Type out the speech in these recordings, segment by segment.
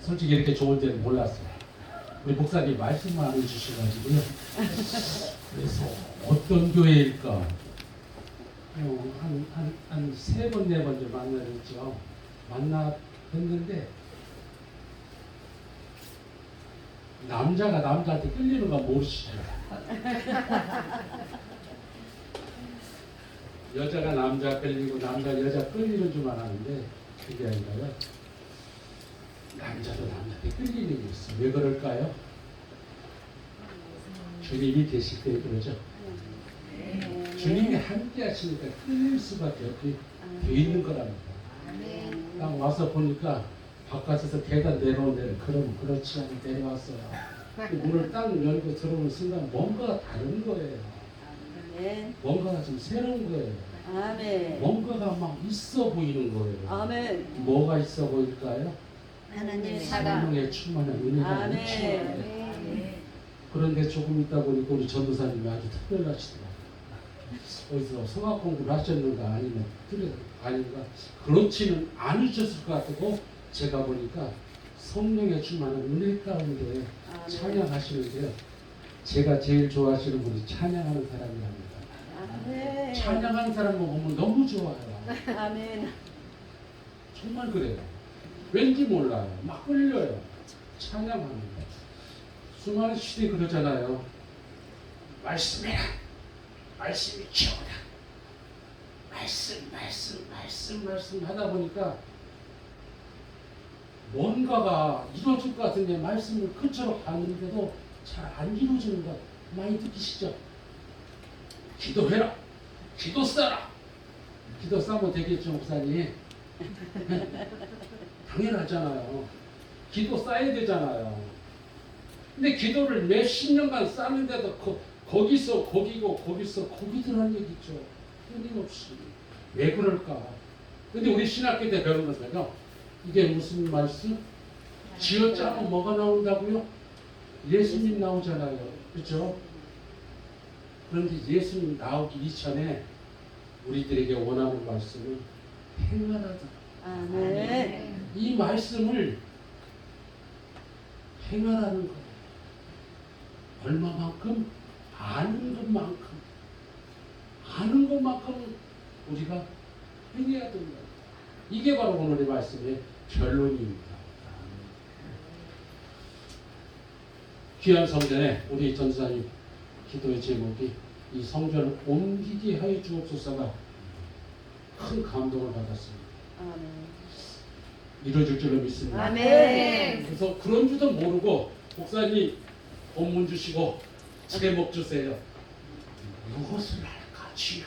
솔직히 이렇게 좋은 데는 몰랐어요. 우리 목사님 말씀만 해주셔가지고요. 그래서 어떤 교회일까? 한 세 번, 네 번 좀 만나랬죠. 만나뵀는데, 남자가 남자한테 끌리는 건 모르시죠? 여자가 남자 끌리고 남자 여자 끌리는 줄만 아는데 그게 아니라요. 남자도 남자한테 끌리는 게 있어. 왜 그럴까요? 주님이 계실 때 그러죠. 주님이 함께 하시니까 끌릴 수밖에 없게 돼 있는 거랍니다. 딱 와서 보니까 바깥에서 계단 내려온 데를 그럼 그렇지 않게 내려왔어요. 문을 딱 열고 들어오는 순간 뭔가 다른 거예요. 뭔가가 좀 새로운 거예요. 아멘. 뭔가가 막 있어 보이는 거예요. 아멘. 뭐가 있어 보일까요? 하나님의 사랑. 성령의 충만한 은혜가 아멘. 넘치는데 그런데 조금 있다 보니까 우리 전도사님이 아주 특별하시더라고요. 어디서 성악 공부를 하셨는가 아니면 아닌가 그렇지는 않으셨을 것 같고 제가 보니까 성령의 충만한 은혜 가운데 아멘. 찬양하시는데요. 제가 제일 좋아하시는 분이 찬양하는 사람이랍니다. 아멘. 찬양하는 사람을 보면 너무 좋아요. 아멘. 정말 그래요. 왠지 몰라요. 막 끌려요. 찬양하는 거. 수많은 시대 그러잖아요. 말씀해라. 말씀이 최고다. 말씀 하다 보니까 뭔가가 이루어질 것 같은데 말씀을 그처럼 하는데도 잘 안 이루어지는 거 많이 느끼시죠? 기도해라. 기도 써라. 기도 싸면 되겠죠, 목사님? 당연하잖아요. 기도 쌓아야 되잖아요. 근데 기도를 몇십 년간 쌓는데도 거기서 거기고 거기서 거기더란 얘기죠. 끊임없이. 왜 그럴까? 근데 우리 신학교 때 배우는 거잖아요. 이게 무슨 말씀? 쥐어짜면 뭐가 나온다고요? 예수님 나오잖아요. 그렇죠? 그런데 예수님 나오기 이전에 우리들에게 원하는 말씀은 행하라다. 아멘. 이 말씀을 행하라는 거예요. 얼마만큼? 아는 것만큼 우리가 행해야 된다. 이게 바로 오늘의 말씀의 결론입니다. 귀한 성전에 우리 전사님 기도의 제목이 이 성전을 옮기게 하여 주옵소서가 큰 감동을 받았습니다. 아멘. 이루어질 줄로 믿습니다. 아멘. 그래서 그런 줄도 모르고 목사님 본문 주시고 제목 주세요. 무엇을 할까 주여.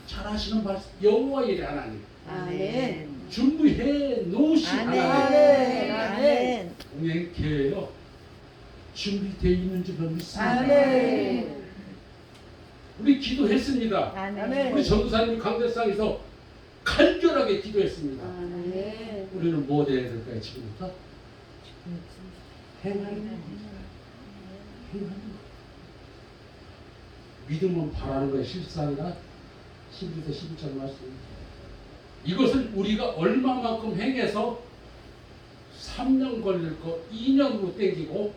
잘 하시는 말씀 여호와의 하나님 아멘. 준비해 놓으신 하나님 아멘. 아멘. 공행케요 준비되어 있는 줄로 믿습니다. 아멘. 우리 기도했습니다. 아멘. 우리 전도사님 강대상에서 간절하게 기도했습니다. 아멘. 우리는 뭐 해야 될까요 지금부터? 행하는 거. 믿음은 바라는 거예요. 실상이나 11대 11절 말씀. 이것을 우리가 얼마만큼 행해서 3년 걸릴 거 2년으로 땡기고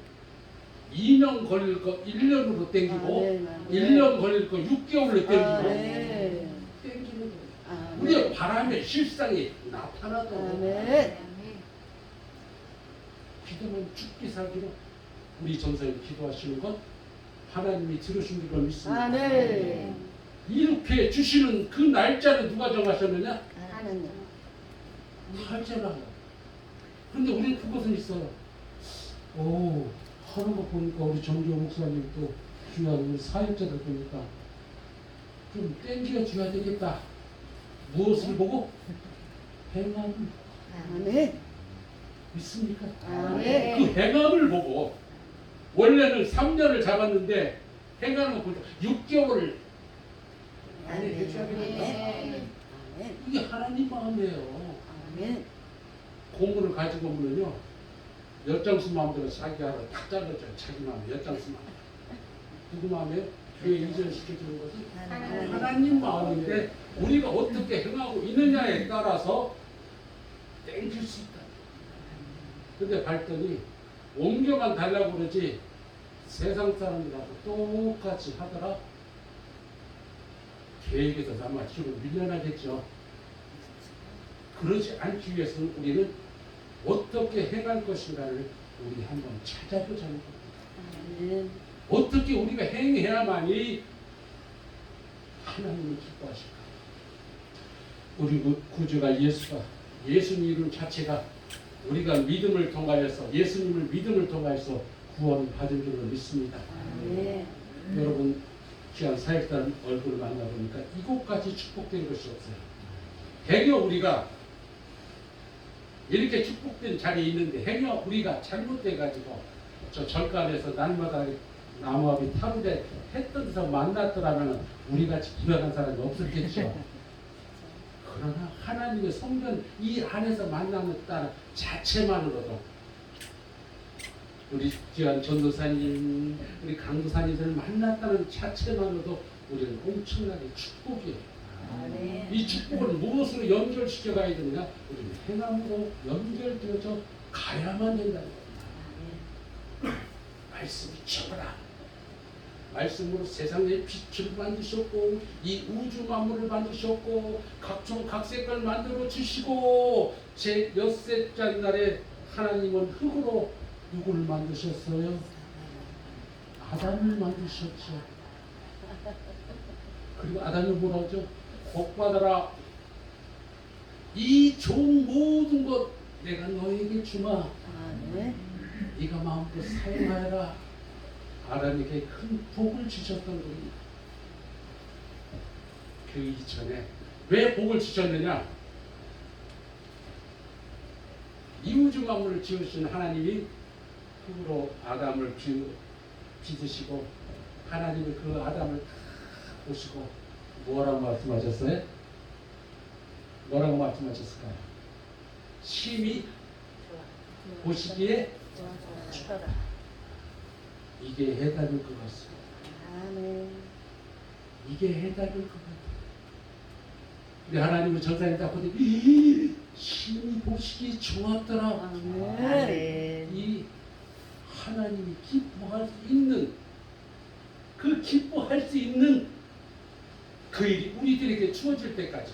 2년 걸릴 거 1년으로 땡기고 아멘, 아멘. 1년 걸릴 거 6개월로 땡기고 아멘. 땡기는 거예요. 아멘. 우리가 바람의 실상이 나타나도록 아멘. 기도는 죽기 살기로 우리 전사님 기도하시는 것 하나님이 들으신 줄로 믿습니다. 아멘. 이렇게 주시는 그 날짜를 누가 정하셨느냐? 하나님. 하잖아요. 그런데 우리는 그것은 있어요. 오, 하는 거 보니까 우리 정교 목사님 또 귀한 우리 사역자들 보니까 좀 땡겨 줘야 되겠다. 무엇을 보고? 행함을 아멘. 믿습니까? 아멘. 그 행함을 보고 원래는 3년을 잡았는데 행하는 거 보니까 6개월을 많이 해줘야겠다. 아멘. 이게 하나님 마음이에요. 아멘. 고문을 가지고 오면요 엿장수 마음대로 자기 알아 다 잘라줘요. 자기 마음에 엿장수 마음. 누구 마음에? 교회 이전시켜주는 것은 하나님 마음인데 우리가 어떻게 행하고 있느냐에 따라서 땡길 수 있다. 근데 봤더니 옮겨만 달라고 그러지 세상 사람들하고 똑같이 하더라. 계획에서 아마 뒤로 밀려나겠죠. 그러지 않기 위해서는 우리는 어떻게 행할 것인가를 우리 한번 찾아보자는 겁니다. 아멘. 어떻게 우리가 행해야만이 하나님을 기뻐하실까? 우리 구주가 예수님 이름 자체가 우리가 믿음을 통하여서 예수님을 믿음을 통하여서 구원을 받은 줄로 믿습니다. 아멘. 여러분 귀한 사역단 얼굴을 만나보니까 이곳까지 축복된 것이 없어요. 행여 우리가 이렇게 축복된 자리에 있는데 행여 우리가 잘못돼가지고 저 절간에서 날마다 나무아비 타루대 했던 데서 만났더라면 우리같이 불안한 사람이 없었겠죠. 그러나 하나님의 성전 이 안에서 만났다는 자체만으로도 우리 귀한 전도사님, 우리 강도사님들을 만났다는 자체만으로도 우리는 엄청나게 축복이에요. 아멘. 이 축복을 무엇으로 연결시켜 가야 되느냐? 우리는 행함으로 연결되어져 가야만 된다는 겁니다. 말씀이 쳐라. 말씀으로 세상의 빛을 만드셨고 이 우주 만물을 만드셨고 각종 각색깔 만들어 주시고 제 엿새째 날에 하나님은 흙으로 누구를 만드셨어요? 아담을 만드셨죠. 그리고 아담이 뭐라 하죠? 복받아라. 이 좋은 모든 것 내가 너에게 주마. 아멘. 네가 마음껏 사용하여라. 아담에게 큰 복을 주셨던 겁니다. 그 이전에 왜 복을 주셨느냐? 이 우주 만물을 지으신 하나님이 흙으로 아담을 빚으시고 하나님이 그 아담을 보시고 뭐라고 말씀하셨어요? 뭐라고 말씀하셨을까요? 심히 보시기에 이게 해답일 것 같습니다. 아멘. 이게 해답일 것 같아요. 우리 하나님은 전사님 딱 보니 심히 보시기 좋았더라. 아멘. 이 하나님이 기뻐할 수 있는 그 기뻐할 수 있는 그 일이 우리들에게 주어질 때까지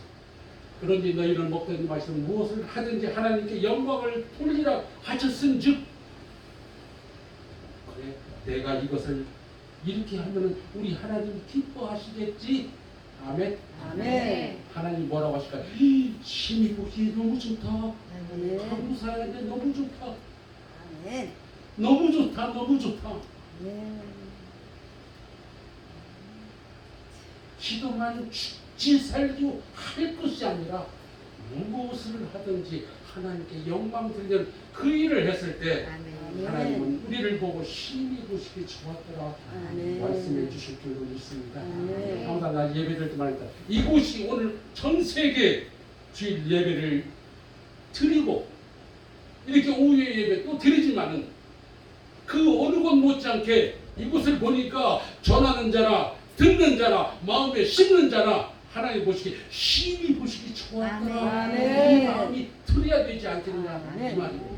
그런지 너희는 먹든지 마시든 무엇을 하든지 하나님께 영광을 돌리라 하셨은즉 그래 내가 이것을 이렇게 하면은 우리 하나님이 기뻐하시겠지. 아멘. 아멘. 하나님 뭐라고 하실까요? 심히 보기에 너무 좋다. 아멘. 감사하는데 너무 좋다. 아멘. 너무 좋다. 너무 좋다. 아멘. 기도만 죽지 살기 할 것이 아니라 무엇을 하든지 하나님께 영광 드리는 그 일을 했을 때 아멘. 하나님은 우리를 보고 심히 보시기 좋았더라 아멘. 말씀해 주실 줄로 믿습니다. 아멘. 항상 날 예배드릴 때만 했다. 이곳이 오늘 전 세계 주일 예배를 드리고 이렇게 오후에 예배 또 드리지만은 그 어느 곳 못지않게 이곳을 보니까 전하는 자나 듣는 자나 마음에 심는 자나 하나님 보시기 심히 보시기 좋았더라. 아멘. 이 마음이 틀어야 되지 않겠느냐 아멘. 이 말입니다.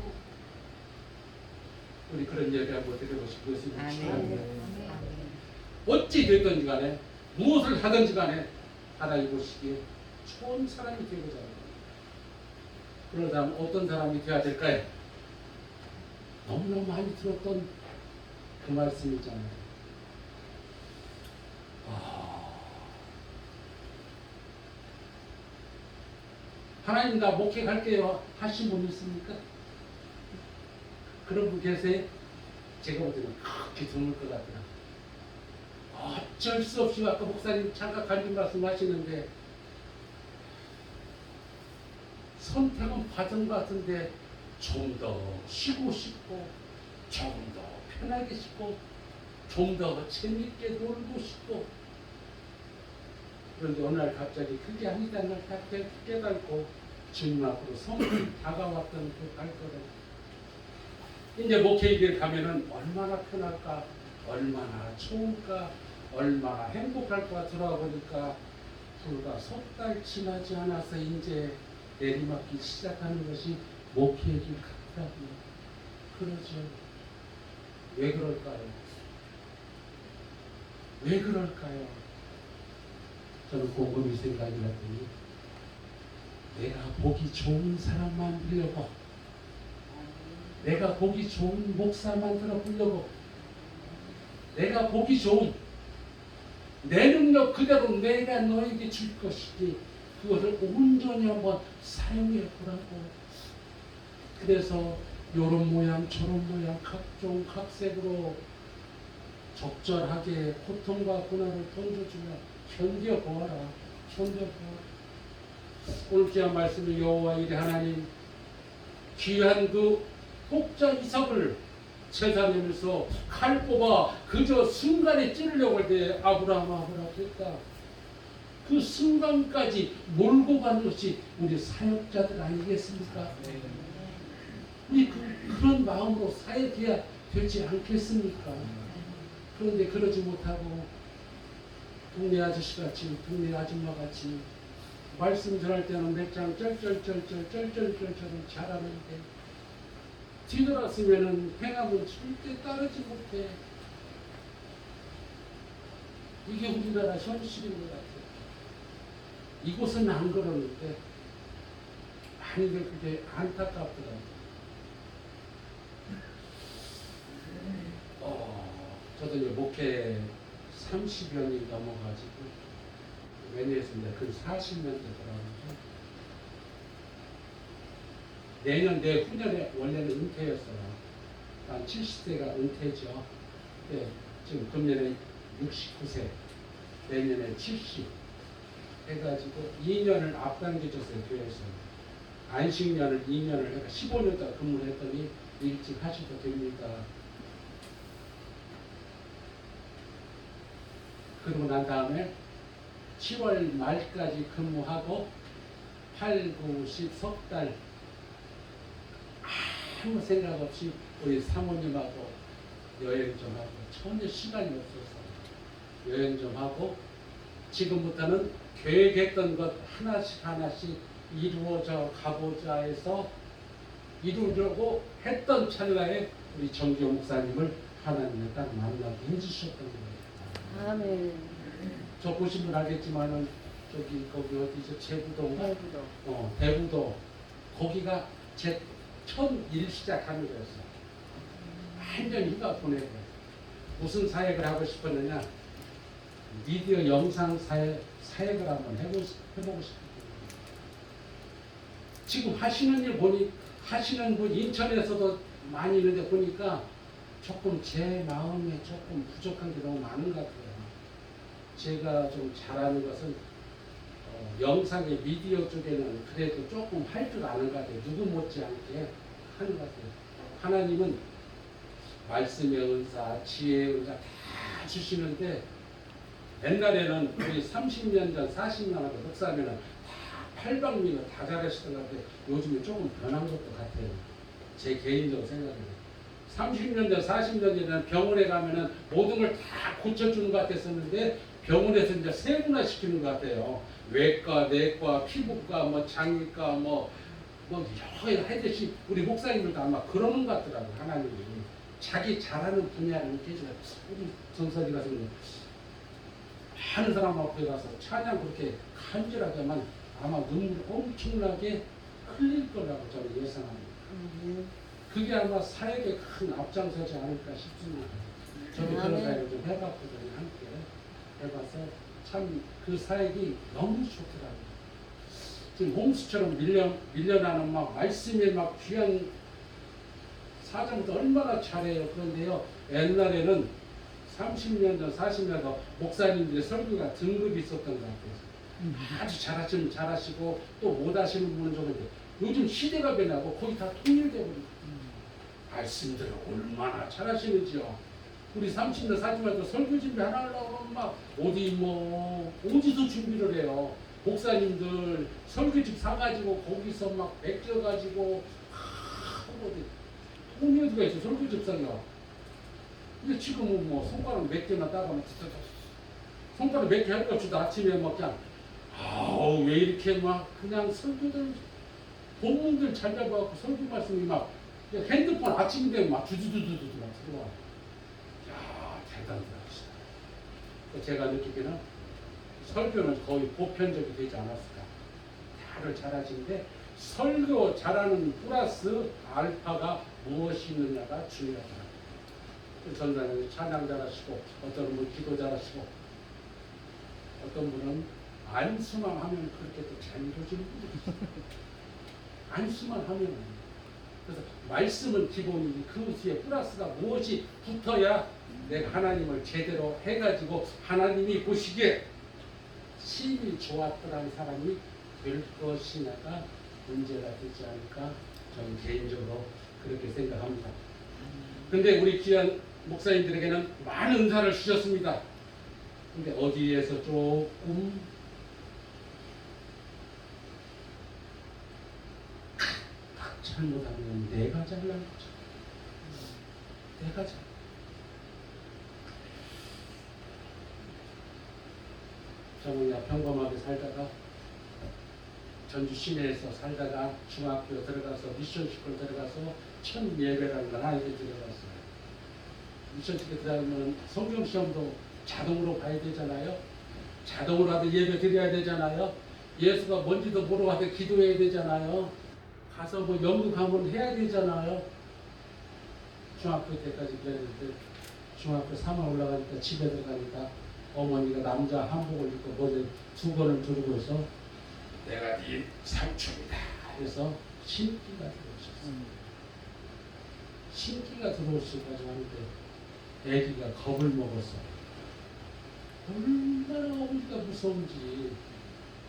우리 그런 예배 한번 드려보시고 그것을 축원합니다. 어찌 됐든지 간에 무엇을 하든지 간에 하나님 보시기에 좋은 사람이 되고자 합니다. 그러다면 어떤 사람이 되어야 될까요? 너무너무 많이 들었던 그 말씀 있잖아요. 하나님 나 목회 갈게요 하신 분 있습니까? 그런 분 계세요? 제가 볼 때는 그렇게 드물 것 같더라. 어쩔 수 없이 아까 목사님 잠깐 간증 말씀하시는데 선택은 받은 것 같은데 좀 더 쉬고 싶고 좀 더 편하게 싶고 좀 더 재밌게 놀고 싶고 그런데 어느 날 갑자기 그게 아니다는 걸 갑자기 깨닫고 주님 앞으로 성령이 다가왔던 그 발걸음 이제 목회의를 가면은 얼마나 편할까 얼마나 좋을까 얼마나 행복할까 들어와 보니까 불과 석 달 지나지 않아서 이제 내리막기 시작하는 것이 목회의 길 같다고요. 그러죠. 왜 그럴까요? 왜 그럴까요? 저는 곰곰이 생각이 났더니 내가 보기 좋은 사람만 보려고, 내가 보기 좋은 목사만 들어보려고, 내가 보기 좋은 내 능력 그대로 내가 너에게 줄 것이지 그것을 온전히 한번 사용해 보라고. 그래서 요런 모양 저런 모양 각종 각색으로 적절하게 고통과 고난을 던져주며 견뎌보아라. 견뎌보아라. 오늘 귀한 말씀은 여호와 이레 하나님 귀한 그 독자 이삭을 제사내면서 칼 뽑아 그저 순간에 찌르려고 할 때 아브라함 했다. 그 순간까지 몰고 가는 것이 우리 사역자들 아니겠습니까? 우리 그런 마음으로 사역해야 되지 않겠습니까? 그런데 그러지 못하고 동네 아저씨같이 동네 아줌마같이 말씀 전할 때는 몇 장 쩔쩔쩔쩔 잘하는데 뒤돌았으면은 행함은 절대 따르지 못해. 이게 우리나라 현실인 것 같아요. 이곳은 안 그러는데 많이들 그게 안타깝더라고요. 저도 이제 목회 30여 년이 넘어가지고 매니에서인데 그 40년 되더라고요. 내년 내후년에 원래는 은퇴였어요. 한 70세가 은퇴죠. 네, 지금 금년에 69세, 내년에 70 해가지고 2년을 앞당겨줬어요. 교회에서. 안식년을 2년을 해가 15년 동안 근무를 했더니 일찍 하셔도 됩니다. 그러고 난 다음에 10월 말까지 근무하고 8, 9, 10 석 달 아무 생각 없이 우리 사모님하고 여행 좀 하고 전혀 시간이 없어서 여행 좀 하고 지금부터는 계획했던 것 하나씩 이루어져 가보자 해서 이루려고 했던 찰나에 우리 정기호 목사님을 하나님이 딱 만나게 해주셨던 거예요. 아멘. 저 보신 분 알겠지만은 저기 거기 어디죠? 제부도인가? 대부도. 대부도 거기가 제 첫 일 시작하는 거였어. 완전히 휴가 보내고 무슨 사역을 하고 싶었느냐? 미디어 영상 사역을 한번 해보고 싶거든요. 지금 하시는 일 보니 하시는 분 인천에서도 많이 있는데 보니까 조금 제 마음에 조금 부족한 게 너무 많은 것 같아요. 제가 좀 잘하는 것은 영상의 미디어 쪽에는 그래도 조금 할 줄 아는 것 같아요. 누구 못지않게 하는 것 같아요. 하나님은 말씀의 은사, 지혜의 은사 다 주시는데 옛날에는 우리 30년 전, 40년 하고 목사면은 다 팔방미가 다 잘하시던 것 같아요. 요즘에 조금 변한 것도 같아요. 제 개인적으로 생각해요. 30년 전, 40년 전에는 병원에 가면은 모든 걸 다 고쳐주는 것 같았었는데 병원에서 이제 세분화 시키는 것 같아요. 외과, 내과, 피부과, 뭐 장의과, 뭐 여러 하듯이 우리 목사님들도 아마 그러는 것 같더라고요. 하나님이 자기 잘하는 분야를 느끼죠. 우리 전사지 가서 많은 사람 앞에 가서 찬양 그렇게 간절하게만 아마 눈물 엄청나게 흘릴 거라고 저는 예상합니다. 그게 아마 사역에 큰 앞장서지 않을까 싶습니다. 저도 그런 사역을 좀 해봤거든요. 함께 해봐서 참 그 사역이 너무 좋더라고요. 지금 홍수처럼 밀려나는 막 말씀에 막 귀한 사정도 얼마나 잘해요. 그런데요, 옛날에는 30년 전, 40년 전 목사님들의 설교가 등급이 있었던 것 같아요. 아주 잘하시면 잘하시고 또 못하시는 분은 저건데 요즘 시대가 변하고 거의 다 통일되고 말씀들을 얼마나 잘하시는지요. 우리 30년, 40년 설교 준비 하나 하려고 하면 막 어디서 준비를 해요. 목사님들 설교집 사가지고 거기서 막 맡겨가지고 돈이 어디가 있어 설교집 사가. 근데 지금은 뭐 손가락 몇 개나 따가면 손가락 몇 개 할 것 없이도 아침에 막 그냥 왜 이렇게 막 그냥 설교들 본문들 잘 잡아갖고 설교 말씀이 막 핸드폰 아침 되면 막 두두두두두 막 들어와. 야, 대단하다. 제가 느끼기에는 설교는 거의 보편적이 되지 않았을까. 다들 잘하시는데 설교 잘하는 플러스 알파가 무엇이 있느냐가 중요하다. 전사님은 찬양 잘하시고 어떤 분은 기도 잘하시고 어떤 분은 안수만 하면 그렇게 또 잘 이루어지는 분들이 있어요. 안수만 하면 그래서 말씀은 기본이지 그 뒤에 플러스가 무엇이 붙어야 내가 하나님을 제대로 해가지고 하나님이 보시기에 심히 좋았더라는 사람이 될 것이냐가 문제가 되지 않을까 저는 개인적으로 그렇게 생각합니다. 근데 우리 귀한 목사님들에게는 많은 은사를 주셨습니다. 근데 어디에서 조금 잘못하면 내가 잘난 거죠. 내가 잘. 저는 그냥 평범하게 살다가 전주 시내에서 살다가 중학교 들어가서 미션스쿨 들어가서 첫 예배라는 걸 하나님께 들어갔어요. 미션스쿨 들어가면 성경 시험도 자동으로 봐야 되잖아요. 자동으로 하도 예배 드려야 되잖아요. 예수가 뭔지도 모르고 하도 기도해야 되잖아요. 가서 뭐 연극 한번 해야 되잖아요. 중학교 때까지 그랬는데 중학교 3월 올라가니까 집에 들어가니까 어머니가 남자 한복을 입고 머리에 두건을 두르고 있어 내가 네 삼촌이다 해서 신기가 들어오셨어요. 신기가 들어오시까지 하는데 애기가 겁을 먹었어요. 얼마나 어머니가 무서운지.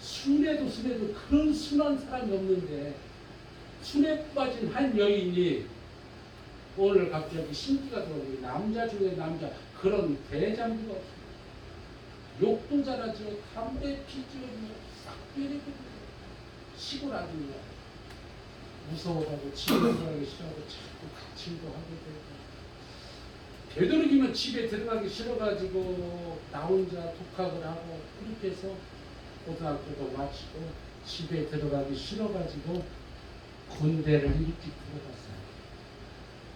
순애도 그런 순한 사람이 없는데 순애 빠진 한 여인이 오늘 갑자기 신기가 들어오니 남자 중에 남자 그런 대장부가 없어요. 욕도 잘하죠. 담배 피죠. 싹 빼내거든요. 시골 아줌마. 무서워하고 집에 들어가기 싫어하고 자꾸 가침도 하게 되고 되도록이면 집에 들어가기 싫어가지고 나 혼자 독학을 하고 그렇게 해서 고등학교도 마치고 집에 들어가기 싫어가지고 군대를 일찍 들어갔어요.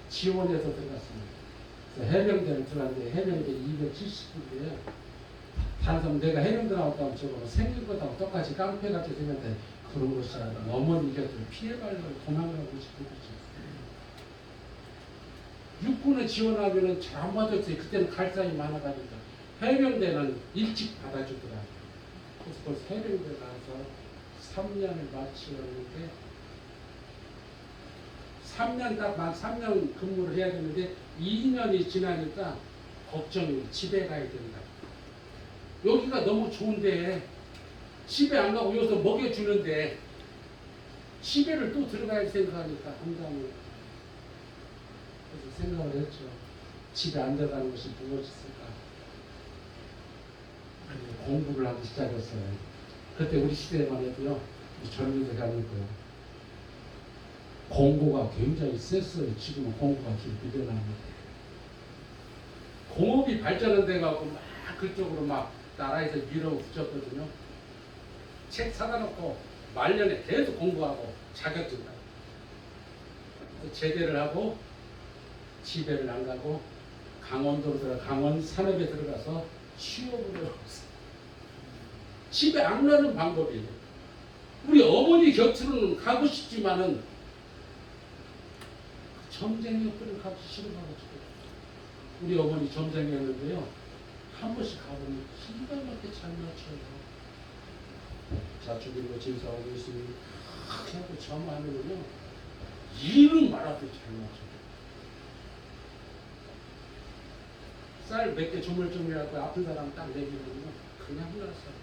지원해서 들어갔습니다. 그래서 해병대를 들어갔는데 해병대 270군데요. 단순 내가 해병대 나왔다면 저거 생긴 것하고 똑같이 깡패같이 생겼는데 그런 것이 아니라 어머니가 피해가려고 도망가고 싶은 거죠. 육군에 지원하면은 잘 안 받았어요. 그때는 갈 사람이 많아가지고 해병대는 일찍 받아주더라고요. 그래서 벌써 해병대 가서 3년을 마치었는데 3년 딱 만 3년 근무를 해야 되는데 2년이 지나니까 걱정이 집에 가야 된다. 여기가 너무 좋은데 집에 안 가고 여기서 먹여주는데 집에를 또 들어가야 생각하니까 한다면 그래서 생각을 했죠. 집에 안 들어가는 것이 무엇이 있을까? 공부를 하기 시작했어요. 그때 우리 시대에만 해도요. 젊은이들 가는 거예요. 공고가 굉장히 셌어요. 지금은 공고가 지금 밀려나는데 공업이 발전은 돼가고 막 그쪽으로 막 나라에서 밀어붙였거든요. 책 사다 놓고 말년에 계속 공부하고 자격증 따고 제대를 하고 집에를 안 가고 강원도로 들어가 강원 산업에 들어가서 취업을 해봤어요. 집에 안 가는 방법이에요. 우리 어머니 곁으로는 가고 싶지만은 점쟁이 옆으로 가기 싫어가지고 우리 어머니 점쟁이였는데요. 한 번씩 가보면 기가 막히게 잘 맞춰요. 자축인도 진사하고 있으니 하고 점하면요 이름 말아도 잘 맞춰요. 쌀 몇 개 조물조물하고 아픈 사람 딱 내기면요 그냥 흘렀어요.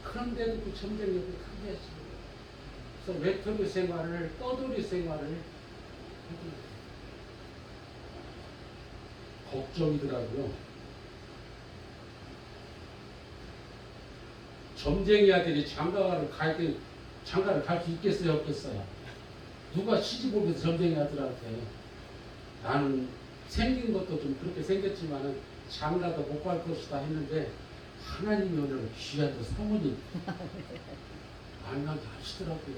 그런데도 그 점쟁이를 크게 했어요. 그래서 외톨이 생활을 떠돌이 생활을 해도 걱정이더라고요. 점쟁이 아들이 장가를 갈 수 있겠어요, 없겠어요? 누가 시집 오면서 점쟁이 아들한테 나는 생긴 것도 좀 그렇게 생겼지만은 장가도 못 갈 것이다 했는데 하나님이 오늘 귀한 사모님 만나게 하시더라고요.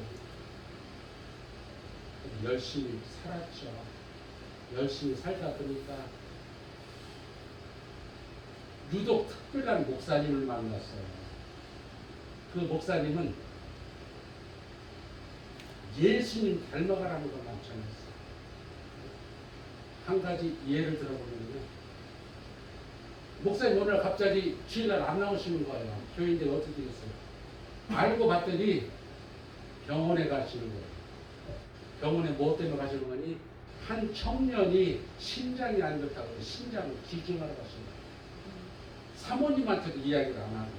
열심히 살았죠. 열심히 살다 보니까 유독 특별한 목사님을 만났어요. 그 목사님은 예수님 닮아가라는 것만 전했어요. 한 가지 예를 들어보면요. 목사님 오늘 갑자기 주일날 안 나오시는 거예요. 교인들이 어떻게 되겠어요? 알고 봤더니 병원에 가시는 거예요. 병원에 뭐 때문에 가시는 거니? 한 청년이 심장이 안 좋다고 심장을 기증하러 가시는 거예요. 사모님한테도 이야기를 안 하고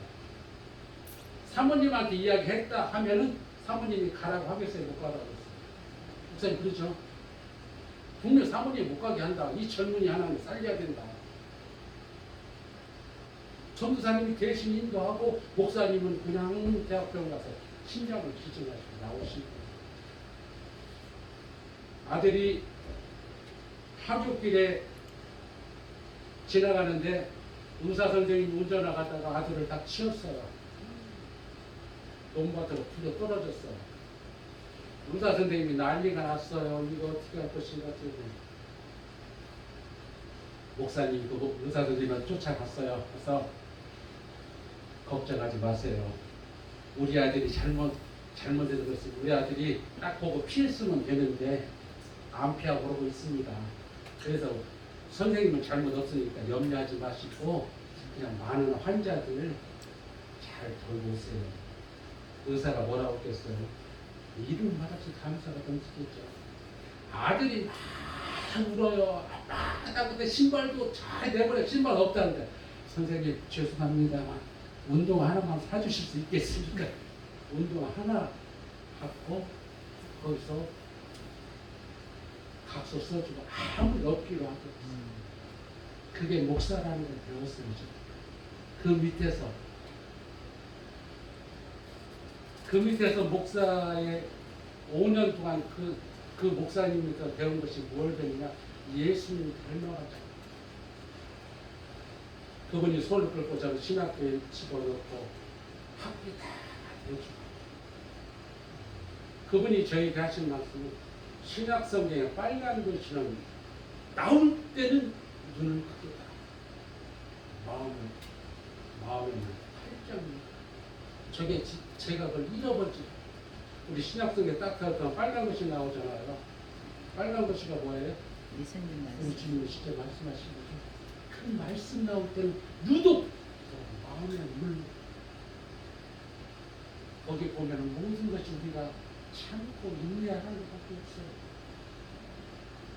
사모님한테 이야기했다 하면은 사모님이 가라고 하겠어요? 못 가라고 했어요. 목사님 그러죠? 분명 사모님이 못 가게 한다. 이 젊은이 하나는 살려야 된다. 전도사님이 대신 인도하고 목사님은 그냥 대학병원 가서 심장을 기증하시고 나오시는 거예요. 아들이 하굣길에 지나가는데 의사 선생님이 운전하다가 아들을 딱 치웠어요. 논밭으로 풀려 떨어졌어요. 의사 선생님이 난리가 났어요. 이거 어떻게 할 것인가 했더니 목사님이 그 의사 선생님을 쫓아갔어요. 그래서 걱정하지 마세요. 우리 아들이 잘못해서 그렇습니다. 우리 아들이 딱 보고 피했으면 되는데 안 피하고 그러고 있습니다. 그래서 선생님은 잘못 없으니까 염려하지 마시고 그냥 많은 환자들 잘 돌보세요. 의사가 뭐라고 했겠어요? 이름 말없이 감사가 넘치겠죠. 아들이 막 울어요. 나 그때 신발도 잘 내버려. 신발 없다는데 선생님 죄송합니다만 운동 하나만 사주실 수 있겠습니까? 운동 하나 받고 거기서 각서 써주고 아무 없기로 하고 그게 목사라는 걸 배웠어요. 그 밑에서 목사의 5년 동안 그 목사님께서 배운 것이 뭘 배우냐? 예수님 닮아가자. 그분이 손을 끌고 저를 신학교에 집어넣고 학비 다 내주고 그분이 저에게 하신 말씀은 신약 성경에 빨간 글씨는 나올 때는 눈을 크게 따라 마음에는 팔짱입니다. 저게 제가 그걸 잃어버리지. 우리 신약성에 딱 들어가면 빨간 글씨 나오잖아요. 빨간 글씨가 뭐예요? 예수님 우리 말씀. 주님이 진짜 말씀하신 거죠. 그 말씀 나올 때는 유독 마음에 물 거기 보면 모든 것이 우리가 참고 인내하는 것밖에 없어요.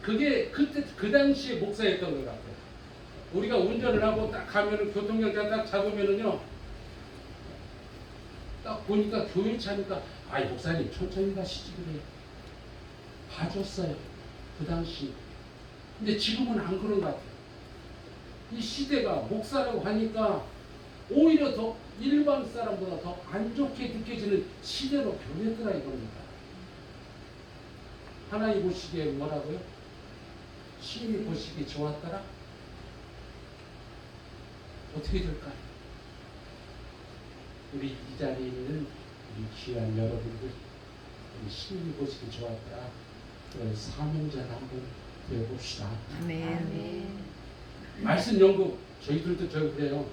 그게 그때 그 당시에 목사였던 것 같아요. 우리가 운전을 하고 딱 가면은 교통경찰 딱 잡으면은요, 딱 보니까 교회 차니까 아이 목사님 천천히 가시지 그래. 봐줬어요. 그 당시. 근데 지금은 안 그런 것 같아요. 이 시대가 목사라고 하니까 오히려 더 일반 사람보다 더 안 좋게 느껴지는 시대로 변했더라 이겁니다. 하나님 보시기에 뭐라고요? 시인이 보시기에 좋았더라? 어떻게 될까요? 우리 이 자리에 있는 우리 귀한 여러분들, 우리 시인이 보시기 좋았더라? 그 사명자를 한번 배워봅시다. 아멘. 말씀 연구 저희들도 그래요.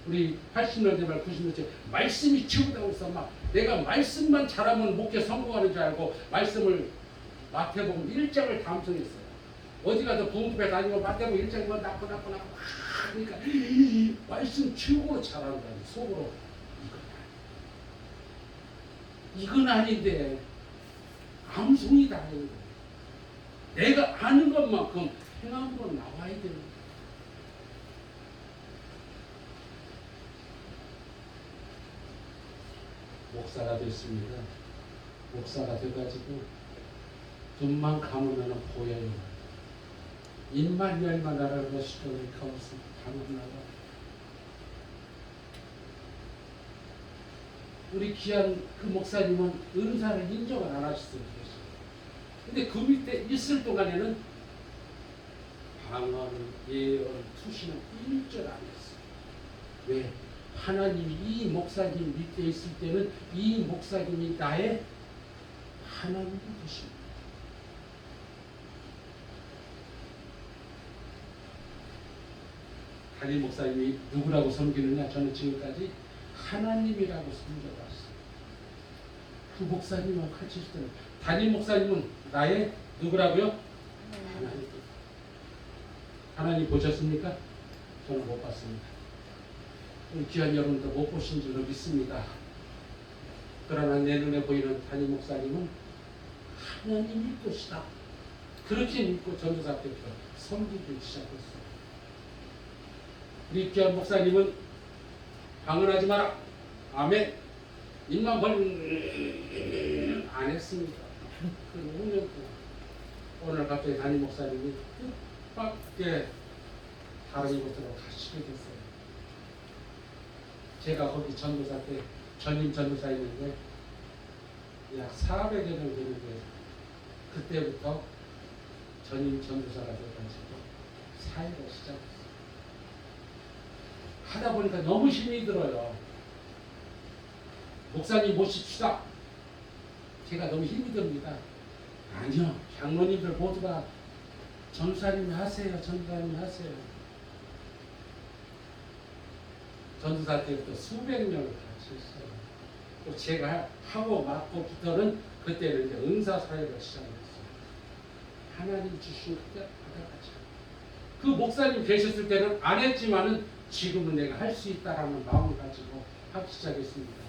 우리 80년대 말 90년대 말씀이 최고다고 해서 막 내가 말씀만 잘하면 목회 성공하는 줄 알고 말씀을 마태복음 1장을 담성했어요. 어디 가서 부흥회 다니면 마태복음 1장만 낳고 그러니까 말씀 최고로 잘한다. 속으로 이건 아닌데 암송이다 하는 거예요. 내가 아는 것만큼 행함으로 나와야 되는 거예요. 목사가 됐습니다. 목사가 돼가지고 눈만 감으면 보여요. 입만 열만 알아보시고 이렇게 없으면 감으나가 우리 귀한 그 목사님은 은사를 인정을 안 하셨어요. 근데 그 밑에 있을 동안에는 방언, 예언, 투시는 1절 안 했어요. 왜? 하나님이 이 목사님 밑에 있을 때는 이 목사님이 나의 하나님이 되십니다. 담임 목사님이 누구라고 섬기느냐? 저는 지금까지 하나님이라고 섬겨봤어요. 그 목사님하고 같이 있을 때는 담임 목사님은 나의 누구라고요? 하나님. 하나님 보셨습니까? 저는 못 봤습니다. 우리 귀한 여러분도 못 보신 줄로 믿습니다. 그러나 내 눈에 보이는 담임 목사님은 하나님이 것이다. 그렇게 믿고 전도사 때부터 섬기기 시작했어요. 우리 귀한 목사님은 방언하지 마라. 아멘. 입만 벌리면 안 했습니다. 그 5년 동안. 오늘 갑자기 담임 목사님이 뜻밖의 다른 곳으로 가시게 됐어요. 제가 거기 전도사 때 전임 전도사였는데 약 400여 명 되는데 그때부터 전임 전도사가 돼가지고 사회가 시작했어요. 하다 보니까 너무 힘이 들어요. 목사님 모십시다. 제가 너무 힘이 듭니다. 아니요. 장로님들 모두가 전도사님이 하세요. 전도사님이 하세요. 전도사 때부터 수백 명을 같이 했어요. 또 제가 하고 맡고부터는 그때는 이제 은사사역을 시작했어요. 하나님 주신 그때 받아가죠. 그 목사님 계셨을 때는 안 했지만은 지금은 내가 할 수 있다라는 마음을 가지고 하기 시작했습니다.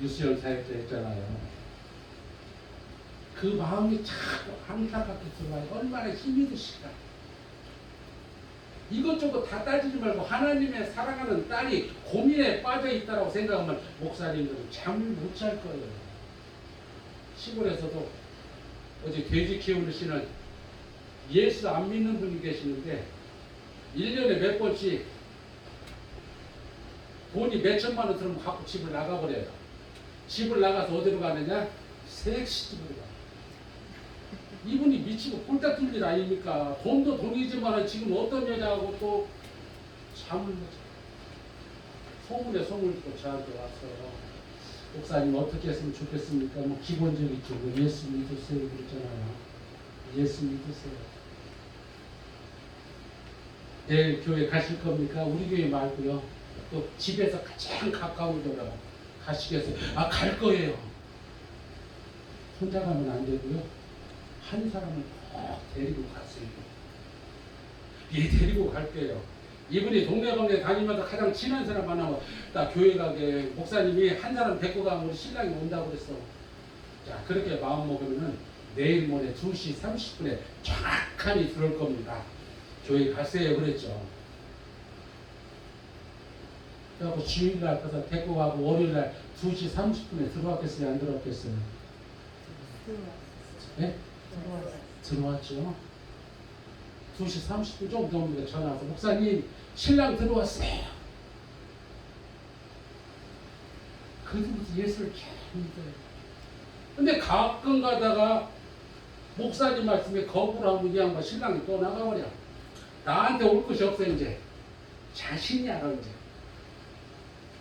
유수연 사역자 했잖아요. 그 마음이 자꾸 안타깝게 들어와요. 얼마나 힘이 드실까. 이것저것 다 따지지 말고 하나님의 사랑하는 딸이 고민에 빠져 있다고 생각하면 목사님들은 잠을 못 잘 거예요. 시골에서도 어제 돼지 키우시는 예수 안 믿는 분이 계시는데 1년에 몇 번씩 돈이 몇 천만 원 들으면 갖고 집을 나가버려요. 집을 나가서 어디로 가느냐? 색시집으로 가. 이분이 미치고 꼴딱 뚫릴 아닙니까? 돈도 돈이지만 지금 어떤 여자하고 또 잠을 못 자. 소문에 소문을 듣고 저한테 왔어요. 목사님 어떻게 했으면 좋겠습니까? 뭐 기본적이죠. 뭐 예수 믿으세요 그랬잖아요. 예수 믿으세요. 내일 교회 가실 겁니까? 우리 교회 말고요. 또 집에서 가장 가까운 데로 가시겠어요? 아, 갈 거예요. 혼자 가면 안 되고요. 한 사람을 꼭 데리고 갔어요. 얘 데리고 갈게요. 이분이 동네방네 다니면서 가장 친한 사람 만나면 나 교회 가게 목사님이 한 사람 데리고 가면 우리 신랑이 온다고 그랬어. 자, 그렇게 마음 먹으면은 내일 모레 2시 30분에 정확하게 들어올 겁니다. 교회 가세요 그랬죠. 그래갖고 주일날 가서 데리고 가고 월요일날 2시 30분에 들어왔겠어요? 안 들어왔겠어요? 네? 들어왔죠. 2시 30분 좀 넘는데 전화 와서 목사님 신랑 들어왔어요. 그들부터 예수를 잘 믿어요. 근데 가끔 가다가 목사님 말씀에 거부를 하면 이 양반 신랑이 또 나가버려. 나한테 올 것이 없어 이제. 자신이 알아 이제.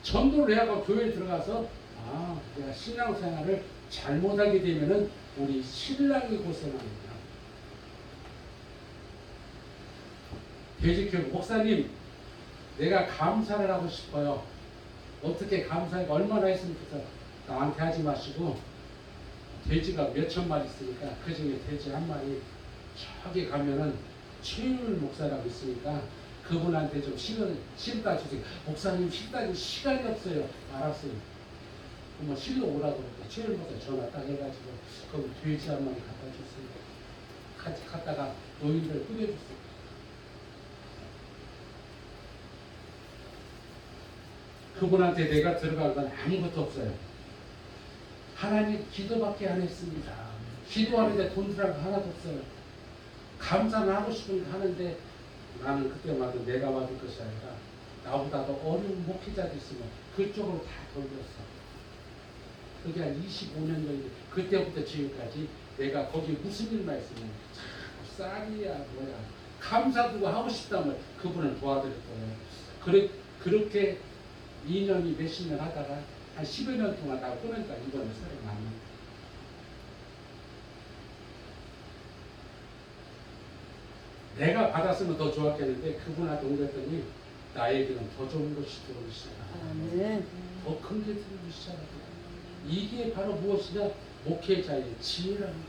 전도를 해갖고 교회에 들어가서 아 내가 신앙생활을 잘못하게 되면은 우리 신랑이 고생합니다. 돼지교회 목사님 내가 감사를 하고 싶어요. 어떻게 감사해? 얼마나 했으면 좋겠어. 나한테 하지 마시고 돼지가 몇천 마리 있으니까 그 중에 돼지 한 마리 저기 가면은 최율 목사라고 있으니까 그분한테 좀 실다 주세요. 목사님 실다 줄 시간이 없어요. 알았어요. 그러면 실로 오라고 그러니까 최율 목사 전화 딱 해가지고 거기 돼지 한 마리 갖다 줬어요. 같이 갔다가 노인들 끓여줬어요. 그분한테 내가 들어간 건 아무것도 없어요. 하나님 기도밖에 안 했습니다. 기도하는데 돈 들어간 거 하나도 없어요. 감사는 하고 싶은 거 하는데 나는 그때마다 내가 받을 것이 아니라 나보다도 어려운 목회자도 있으면 그쪽으로 다 돌렸어. 그게 한 25년 전인데 그때부터 지금까지 내가 거기 무슨 일만 있으면 자꾸 쌀이야 뭐야 감사도 하고 싶다면 그분을 도와드릴 거예요. 그렇게 2년이 몇십 년 하다가 한 10여 년 동안 다 끊으니까 이번에 새로 만난 거예요. 내가 받았으면 더 좋았겠는데 그분한테 옮겼더니 나에게는 더 좋은 것이 들어오기 시작합니다. 아멘. 더 큰 게 들어오기 시작합니다. 이게 바로 무엇이냐? 목회자의 지혜랍니다.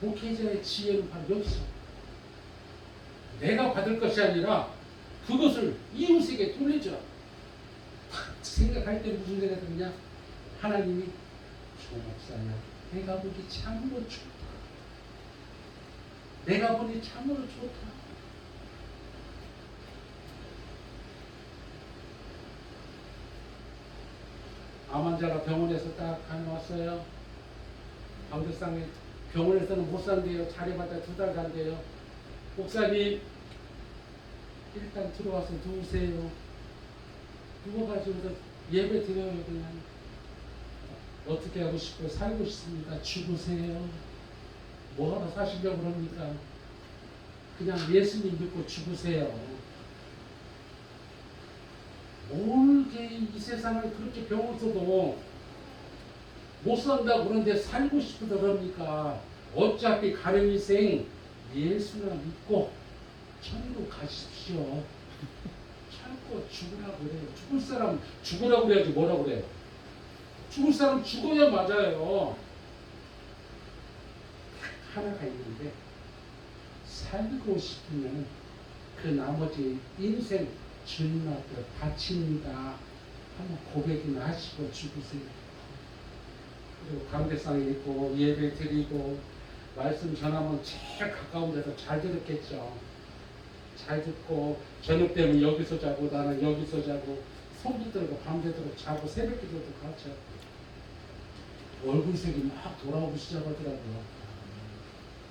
목회자의 지혜는 바로 여기서 내가 받을 것이 아니라 그것을 이웃에게 돌려줘. 딱 생각할 때 무슨 생각이 드냐? 하나님이 조 목사야, 내가 보기 참으로 좋다. 내가 보니 참으로 좋다. 암 환자가 병원에서 딱 다녀왔어요. 방대상에 병원에서는 못 산대요. 자리마다 2달 간대요. 목사님 일단 들어와서 누우세요. 누워가지고서 예배 드려요. 그냥 어떻게 하고 싶어요? 살고 싶습니다. 죽으세요. 뭐하러 사시려고 그럽니까? 그냥 예수님 믿고 죽으세요. 모르게 이 세상을 그렇게 병원서도 못 산다고 그러는데 살고 싶어서 그럽니까? 어차피 가는 인생 예수나 믿고 천국 가십시오. 참고 죽으라고 그래요. 죽을 사람 죽으라고 그래야지 뭐라고 그래요? 죽을 사람 죽어야 맞아요. 하나가 있는데 살고 싶으면 그 나머지 인생 주님 앞에 바칩니다. 한번 고백이나 하시고 죽으세요. 그리고 강대상에 있고 예배 드리고 말씀 전하면 제일 가까운 데서 잘 들었겠죠. 잘 듣고 저녁 되면 여기서 자고 나는 여기서 자고 성도들과 밤새도록 자고 새벽 기도도 같이 하고 얼굴색이 막 돌아오기 시작하더라고요.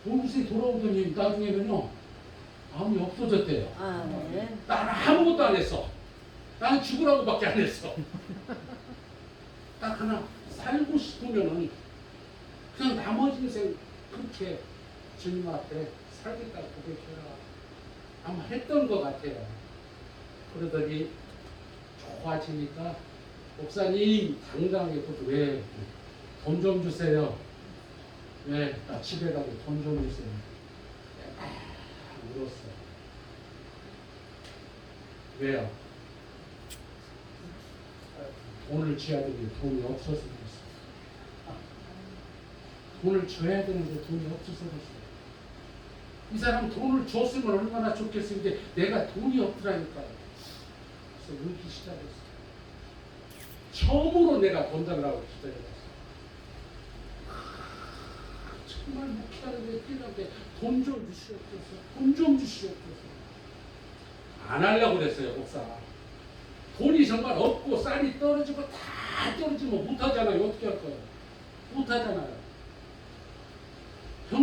얼굴색이 돌아오더니 나중에는요 마음이 없어졌대요. 아멘. 나는 아무것도 안 했어. 나는 죽으라고밖에 안 했어. 딱 하나 살고 싶으면은 그냥 나머지 인생 그렇게 주님 앞에 살겠다고 고백해라. 아마 했던 것 같아요. 그러더니 좋아지니까 목사님 당장에 왜 돈 좀 주세요. 왜? 나 집에 가서 돈 좀 주세요. 울었어. 왜요? 돈을 줘야 되는데 돈이 없어서 그랬어. 돈을 줘야 되는데 돈이 없어서 그랬어. 이 사람 돈을 줬으면 얼마나 좋겠는데 내가 돈이 없더라니까요. 그래서 울기 시작했어. 처음으로 내가 돈 달라고 기다렸어. 정말 목회하는데 필요한데 돈 좀 주시옵소서. 돈 좀 주시옵소서. 안 하려고 그랬어요, 목사. 돈이 정말 없고 쌀이 떨어지고 다 떨어지면 못하잖아요. 어떻게 할 거예요? 못하잖아요.